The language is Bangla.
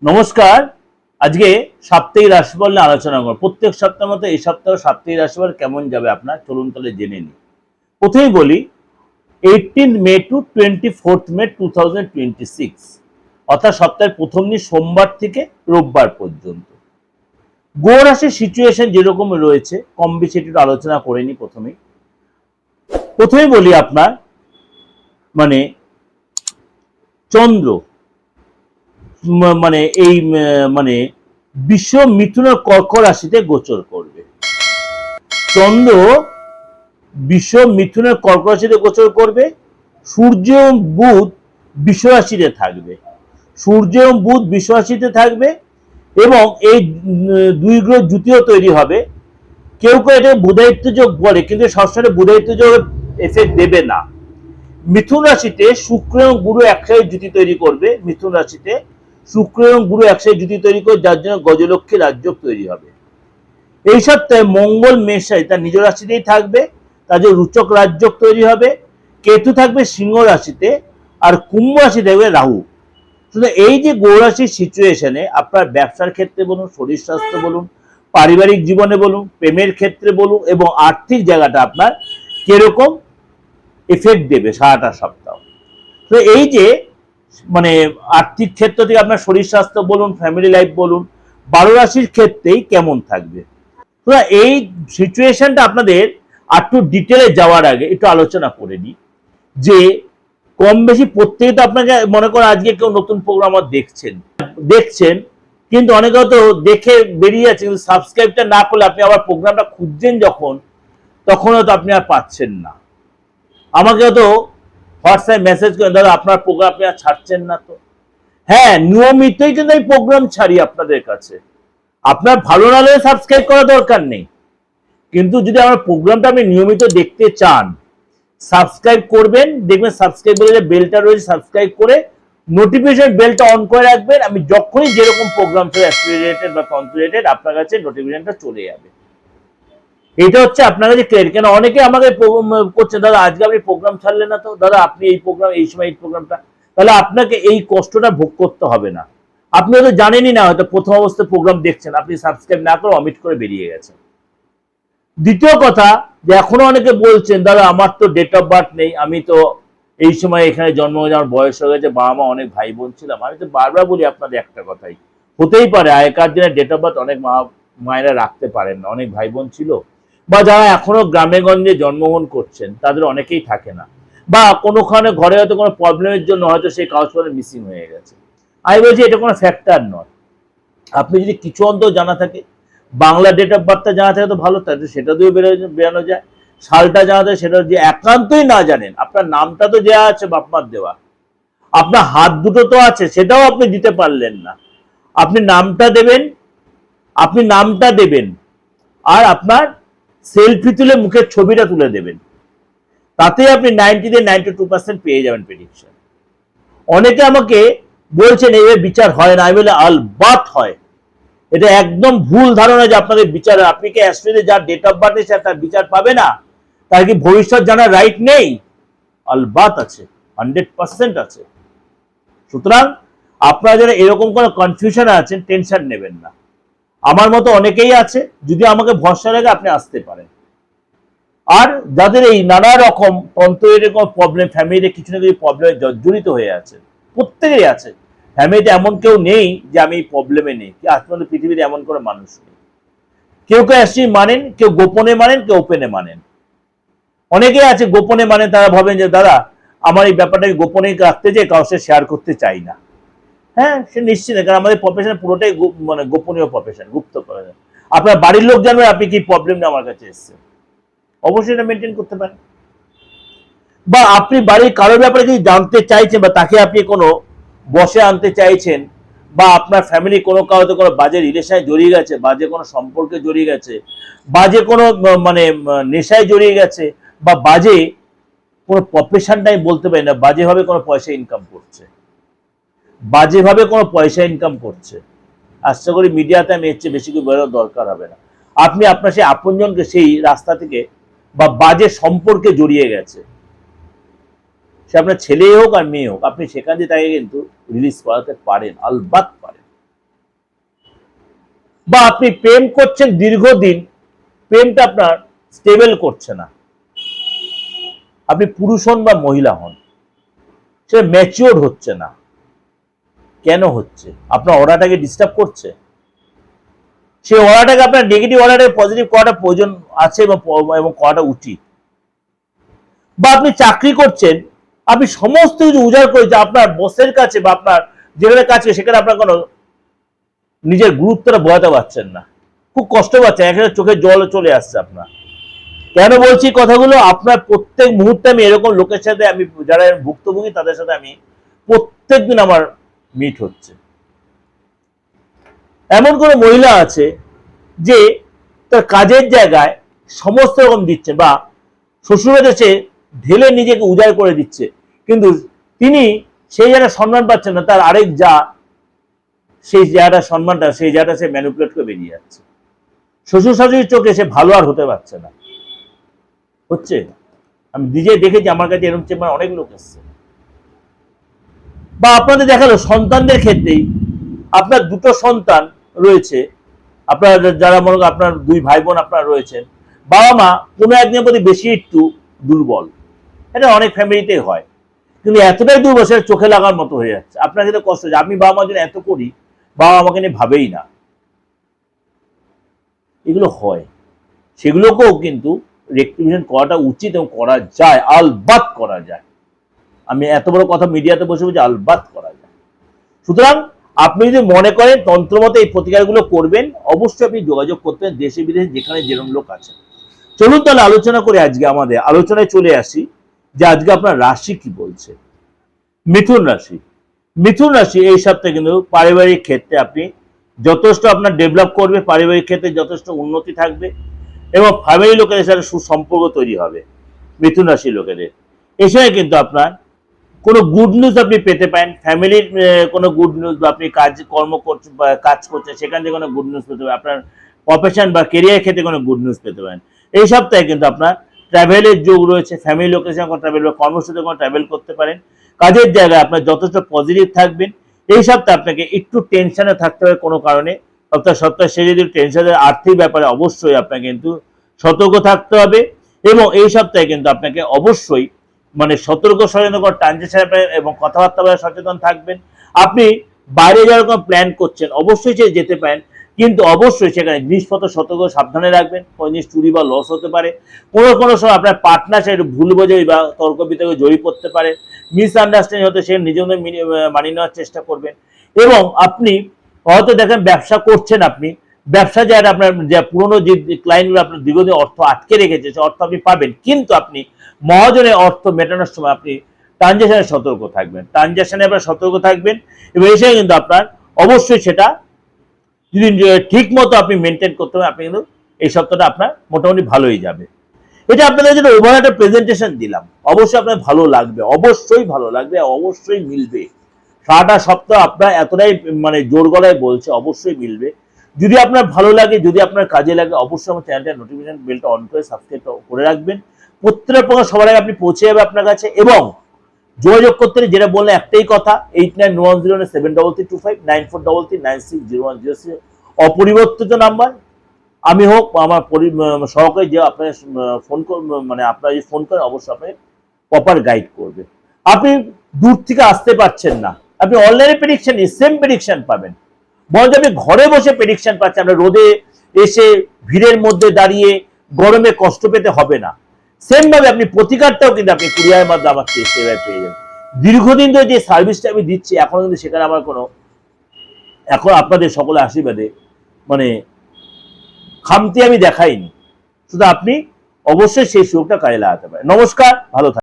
নমস্কার। আজকে সাপ্তাহিক রাশিফল নিয়ে আলোচনা করব। প্রত্যেক সপ্তাহের মতো এই সপ্তাহে সাপ্তাহিক রাশিফল কেমন যাবে আপনার চলুন তাহলে জেনে নিই। প্রথমেই বলি 18 মে টু 24 মে 2026 অর্থাৎ সপ্তাহের প্রথম দিন সোমবার থেকে রোববার পর্যন্ত গ্রহ রাশির সিচুয়েশন যেরকম রয়েছে কম বেশি একটু আলোচনা করে নিই। প্রথমেই বলি আপনার চন্দ্র বিশ্ব মিথুনের কর্ক রাশিতে গোচর করবে। চন্দ্র বিশ্ব মিথুনের কর্ক রাশিতে গোচর করবে। সূর্য এবং বুধ বিশ্ব রাশিতে থাকবে এবং এই দুই গ্রহ জুতিও তৈরি হবে। কেউ কেউ এটা বুধায়িত্ব যোগ বলে, কিন্তু সবসময় বুধায়িত্ব যোগ এফেক্ট দেবে না। মিথুন রাশিতে শুক্র এবং গুরু একসাথে জুতি তৈরি করবে। যার জন্য গজলক্ষ্মী রাজযোগ তৈরি হবে। এই সপ্তাহে মঙ্গল মেষ রাশি তার নিজ রাশিতেই থাকবে, তার জন্য রুচক রাজযোগ তৈরি হবে। কেতু থাকবে সিংহ রাশিতে, আর কুম্ভ রাশি থাকবে রাহু। শুধু এই যে গ্রহ রাশির সিচুয়েশনে আপনার ব্যবসার ক্ষেত্রে বলুন, শরীর স্বাস্থ্য বলুন, পারিবারিক জীবনে বলুন, প্রেমের ক্ষেত্রে বলুন এবং আর্থিক জায়গাটা আপনার কিরকম এফেক্ট দেবে সারাটা সপ্তাহ। তো এই যে আর্থিক ক্ষেত্র থেকে আপনার শরীর স্বাস্থ্য বলুন, ফ্যামিলি লাইফ বলুন, 12 রাশির ক্ষেত্রেই কেমন থাকবে। তো এই সিচুয়েশনটা আপনাদের একটু ডিটেলে যাওয়ার আগে একটু আলোচনা করে নিই যে কম বেশি প্রত্যেকে তো আপনাকে মনে করেন আজকে কেউ নতুন প্রোগ্রাম দেখছেন কিন্তু অনেকে হয়তো দেখে বেরিয়ে যাচ্ছে, কিন্তু সাবস্ক্রাইবটা না করলে আপনি আবার প্রোগ্রামটা খুঁজছেন তখন হয়তো আপনি আর পাচ্ছেন না। আমাকে হয়তো হোয়াটসঅ্যাপ মেসেজ করেন, দাদা আপনার প্রোগ্রাম আপনি আর ছাড়ছেন না। তো হ্যাঁ, নিয়মিতই কিন্তু এই প্রোগ্রাম ছাড়ি আপনাদের কাছে। আপনার ভালো না লাগলে সাবস্ক্রাইব করা দরকার নেই, কিন্তু যদি আমার প্রোগ্রামটা আপনি নিয়মিত দেখতে চান সাবস্ক্রাইব করবেন। দেখবেন সাবস্ক্রাইব বলে যে বেলটা রয়েছে, সাবস্ক্রাইব করে নোটিফিকেশন বেলটা অন করে রাখবেন। আমি যখনই যেরকম প্রোগ্রাম চলে অ্যাস্ট্রো বা তন্ত্র রিলেটেড আপনার কাছে নোটিফিকেশনটা চলে যাবে। এটা হচ্ছে আপনার কাছে ক্লিয়ার। কেন অনেকে আমাকে করছে, দাদা আজকে আপনি প্রোগ্রাম ছাড়লেন না, তো দাদা আপনি এই প্রোগ্রাম এই সময় এই প্রোগ্রামটা, তাহলে আপনাকে এই কষ্টটা ভোগ করতে হবে না। আপনি হয়তো জানেনই না, হয়তো প্রথম অবস্থায় প্রোগ্রাম দেখছেন, আপনি সাবস্ক্রাইব না করে অমিট করে বেরিয়ে গেছেন। দ্বিতীয় কথা যে এখনো অনেকে বলছেন, দাদা আমার তো ডেট অফ বার্থ নেই, আমি তো এই সময় এখানে জন্ম হয়েছে, আমার বয়স হয়ে গেছে, বাবা মা অনেক ভাই বোন ছিলাম। আমি তো বারবার বলি আপনাদের একটা কথাই, হতেই পারে আগেকার দিনে ডেট অফ বার্থ অনেক মায়েরা রাখতে পারেন না, অনেক ভাই বোন ছিল, বা যারা এখনো গ্রামে গঞ্জে জন্মগ্রহণ করছেন তাদের অনেকেই থাকে না, বা কোনোখানে ঘরে হয়তো কোনো প্রবলেমের জন্য হয়তো সেই কাগজপত্র মিসিং হয়ে গেছে। আমি বলছি এটা কোনো ফ্যাক্টর নয়। আপনি যদি কিছু অন্তত জানা থাকে, বাংলা ডেট অফ বার্থটা জানা থাকে তো ভালো, তাহলে সেটা দিয়েও বেরানো যায়। সালটা জানা থাকে, সেটা দিয়ে একান্তই না জানেন, আপনার নামটা তো দেওয়া আছে বাপমার দেওয়া, আপনার হাত দুটো তো আছে, সেটাও আপনি দিতে পারলেন না। আপনি নামটা দেবেন আর আপনার সেলফি তুলে মুখের ছবিটা তুলে দেবেন, তাতে আপনি 92% পেয়ে যাবেন প্রেডিকশন। অনেকে আমাকে বলছেন এইভাবে বিচার হয় না, আমি বলে আলবাত হয়। এটা একদম ভুল ধারণা যে আপনাদের বিচার, আপনি কি অ্যাস্ট্রোতে যার ডেট অফ বার্থ আছে তার বিচার পাবে না, তার কি ভবিষ্যৎ জানার রাইট নেই? আলবাত আছে, 100% আছে। সুতরাং আপনারা যারা এরকম কোনো কনফিউশন আছেন টেনশন নেবেন না, আমার মতো অনেকেই আছে, যদি আমাকে ভরসা লাগে আপনি আসতে পারেন। আর যাদের এই নানা রকম তন্ত্রের কোনো প্রবলেম, ফ্যামিলিতে কিছু না কিছু প্রবলেমে জড়িত হয়ে আছে, প্রত্যেকেরই আছে, ফ্যামিলিতে এমন কেউ নেই যে আমি এই প্রবলেমে নেই, কি আজ পর্যন্ত পৃথিবীতে এমন কোনো মানুষ নেই। কেউ অ্যাকচুয়ালি মানেন, কেউ গোপনে মানেন, কেউ ওপেনে মানেন। অনেকেই আছে গোপনে মানেন, তারা ভাবেন যে দাদা আমার এই ব্যাপারটা গোপনে রাখতে চাই, কারোর সাথে শেয়ার করতে চাই না। হ্যাঁ, সে নিশ্চিত, কারণ আমাদের প্রফেশন পুরোটাই গোপনীয় প্রফেশন, গুপ্ত প্রফেশন। আপনার বাড়ির লোক জানবে আপনি কি প্রবলেম নিয়ে আমার কাছে এসেছেন, অবশ্যই এটা মেনটেন করতে পারেন। বা আপনি বাড়ির কারোর ব্যাপারে যদি জানতে চাইছেন, বা তাকে আপনি কোনো বসে আনতে চাইছেন, বা আপনার ফ্যামিলি কোনো কারোতে কোনো বাজে রিলেশনে জড়িয়ে গেছে, বাজে কোনো সম্পর্কে জড়িয়ে গেছে, বাজে কোনো নেশায় জড়িয়ে গেছে, বা বাজে কোনো প্রফেশনটাই বলতে পারি না, বাজেভাবে কোনো পয়সা ইনকাম করছে, আশা করি মিডিয়াতে আমি এর চেয়ে বেশি কিছু বেরোর দরকার হবে না। আপনি আপনার সেই আপনজনকে সেই রাস্তা থেকে বা বাজে সম্পর্কে জড়িয়ে গেছে, সে আপনার ছেলে হোক আর মেয়ে হোক, আপনি সেখান দিয়ে তাকে কিন্তু রিলিজ করাতে পারেন, আলবাত পারেন। বা আপনি প্রেম করছেন দীর্ঘদিন, প্রেমটা আপনার স্টেবল করছে না, আপনি পুরুষ হন বা মহিলা হন, সে ম্যাচিওর হচ্ছে না। কেন হচ্ছে? আপনার অরাটাকে ডিস্টার্ব করছে। সেই অরাটাকে আপনার নেগেটিভ অরাটাকে পজিটিভ করাটা প্রয়োজন আছে এবং করাটা উচিত। বা আপনি চাকরি করছেন, আপনি সমস্ত কিছু উজাড় করেছে আপনার বসের কাছে বা আপনার যেখানে কাছে, সেখানে আপনার কোনো নিজের গুরুত্বটা বোঝাতে পারছেন না, খুব কষ্ট পাচ্ছেন, এখানে চোখে জল চলে আসছে আপনার। কেন বলছি কথাগুলো? আপনার প্রত্যেক মুহূর্তে আমি এরকম লোকের সাথে, আমি যারা ভুক্তভোগী তাদের সাথে আমি প্রত্যেক দিন আমার মিট হচ্ছে। এমন কোন মহিলা আছে যে তার কাজের জায়গায় সমস্ত রকম দিচ্ছে, বা শ্বশুরের দেশে ঢেলে নিজেকে উজাড় করে দিচ্ছে, কিন্তু তিনি সেই জায়গায় সম্মান পাচ্ছেন না, তার আরেক যা সেই জায়গাটা সম্মানটা, সেই জায়গাটা সে ম্যানিপুলেট করে বেরিয়ে যাচ্ছে। শ্বশুর শাশুড়ির চোখে সে ভালো আর হতে পারছে না। হচ্ছে, আমি নিজে দেখেছি, আমার কাছে এরকম চেম্বার অনেক লোক এসছে। বা আপনাদের দেখালো সন্তানদের ক্ষেত্রেই, আপনার দুটো সন্তান রয়েছে, আপনার যারা মনে করেন আপনার দুই ভাই বোন আপনার রয়েছেন, বাবা মা কোনো একদিনের প্রতি বেশি একটু দুর্বল, এটা অনেক ফ্যামিলিতেই হয়, কিন্তু এতটাই দুর্বল সেটা চোখে লাগার মতো হয়ে যাচ্ছে। আপনার ক্ষেত্রে কষ্ট হচ্ছে, আমি বাবা মার জন্য এত করি, বাবা আমাকে নিয়ে ভাবেই না, এগুলো হয়। সেগুলোকেও কিন্তু রেকটিফিকেশন করাটা উচিত এবং করা যায়, আলবাত করা যায়। আমি এত বড় কথা মিডিয়াতে বসে বলছি, আলবাত করা যায়। সুতরাং আপনি যদি মনে করেন তন্ত্রমতে এই প্রতিকারগুলো করবেন, অবশ্যই আপনি যোগাযোগ করতেন দেশে বিদেশে যেখানে যেরকম লোক আছে। চলুন তাহলে আলোচনা করে আজকে আমাদের আলোচনায় চলে আসি যে আজকে আপনার রাশি কি বলছে। মিথুন রাশি। মিথুন রাশি এই সপ্তাহে কিন্তু পারিবারিক ক্ষেত্রে আপনি যথেষ্ট আপনার ডেভেলপ করবে, পারিবারিক ক্ষেত্রে যথেষ্ট উন্নতি থাকবে এবং ফ্যামিলি লোকেদের সাথে সুসম্পর্ক তৈরি হবে মিথুন রাশির লোকেদের। এই সময় কিন্তু আপনার কোনো গুড নিউজ আপনি পেতে পারেন, ফ্যামিলির কোনো গুড নিউজ, বা আপনি কর্ম করছেন বা কাজ করছেন সেখান থেকে কোনো গুড নিউজ পেতে পারেন, আপনার প্রফেশন বা কেরিয়ার ক্ষেত্রে কোনো গুড নিউজ পেতে পারেন। এই সপ্তাহে কিন্তু আপনার ট্রাভেলের যোগ রয়েছে, ফ্যামিলি লোকের সঙ্গে ট্রাভেল বা কর্মসূত্রে কোনো ট্রাভেল করতে পারেন। কাজের জায়গায় আপনার যথেষ্ট পজিটিভ থাকবেন। এই সপ্তাহে আপনাকে একটু টেনশনে থাকতে হবে কোনো কারণে, সপ্তাহে সে যদি টেনশনের আর্থিক ব্যাপারে অবশ্যই আপনাকে কিন্তু সতর্ক থাকতে হবে। এবং এই সপ্তাহে কিন্তু আপনাকে অবশ্যই মানে সতর্ক সচেতন ট্রানজেকশন এবং কথাবার্তা বলে সচেতন থাকবেন। আপনি বাইরে যাওয়ার কোনো প্ল্যান করছেন, অবশ্যই সে যেতে পারেন, কিন্তু অবশ্যই সেখানে জিনিসপত্র সতর্ক সাবধানে রাখবেন, কোনো জিনিস চুরি বা লস হতে পারে। কোনো সময় আপনার পার্টনার সে ভুল বোঝাই বা তর্ক বিতর্কে জড়িয়ে পড়তে পারে, মিসআন্ডারস্ট্যান্ডিং হতে সে নিজের মানিয়ে নেওয়ার চেষ্টা করবেন। এবং আপনি হয়তো দেখেন ব্যবসা করছেন, আপনি ব্যবসা যারা আপনার যে পুরোনো যে ক্লায়েন্টগুলো আপনার দীর্ঘদিন অর্থ আটকে রেখেছে, সে অর্থ আপনি পাবেন, কিন্তু আপনি মহাজনের অর্থ মেটানোর সময় আপনি ট্রানজেকশনে সতর্ক থাকবেন, এবং এসে কিন্তু আপনার অবশ্যই সেটা যদি ঠিক মতো আপনি মেনটেন করতে হবে, আপনি কিন্তু এই সপ্তাহটা আপনার মোটামুটি ভালোই যাবে। এটা আপনাদের জন্য ওভার একটা প্রেজেন্টেশন দিলাম, অবশ্যই আপনার ভালো লাগবে, অবশ্যই ভালো লাগবে, অবশ্যই মিলবে। সারাটা সপ্তাহ আপনার এতটাই মানে জোর গলায় বলছে, অবশ্যই মিলবে। যদি আপনার ভালো লাগে, যদি আপনার কাজে লাগে, অবশ্যই আমার চ্যানেলটা নোটিফিকেশন বেলটা অন করে সাবস্ক্রাইব করে রাখবেন। প্রত্যেকটা প্রকার সবার আগে আপনি পৌঁছে যাবে আপনার কাছে। এবং যোগাযোগ করতে যেটা বললেন একটাই কথা, 8910793395 অপরিবর্তিত নাম্বার। আমি হোক আমার সহকারী যে আপনার ফোন মানে আপনারা যে ফোন করেন, অবশ্যই আপনাকে প্রপার গাইড করবে। আপনি দূর থেকে আসতে পারছেন না, আপনি অনলাইনে প্রেডিকশন সেম প্রেডিকশন পাবেন, বরঞ্চ আপনি ঘরে বসে প্রেডিকশন পাচ্ছেন। আপনার রোদে এসে ভিড়ের মধ্যে দাঁড়িয়ে গরমে কষ্ট পেতে হবে না। সেম ভাবে আপনি প্রতিকারটাও কিন্তু আপনি কুরিয়ারের মাধ্যমে আমার সেবায় পেয়ে যাবেন। দীর্ঘদিন ধরে যে সার্ভিসটা আমি দিচ্ছি, এখনো কিন্তু সেখানে আমার কোনো, এখন আপনাদের সকলের আশীর্বাদে মানে খামতি আমি দেখাইনি। শুধু আপনি অবশ্যই সেই সুযোগটা কাজে লাগাতে পারেন। নমস্কার, ভালো থাকবেন।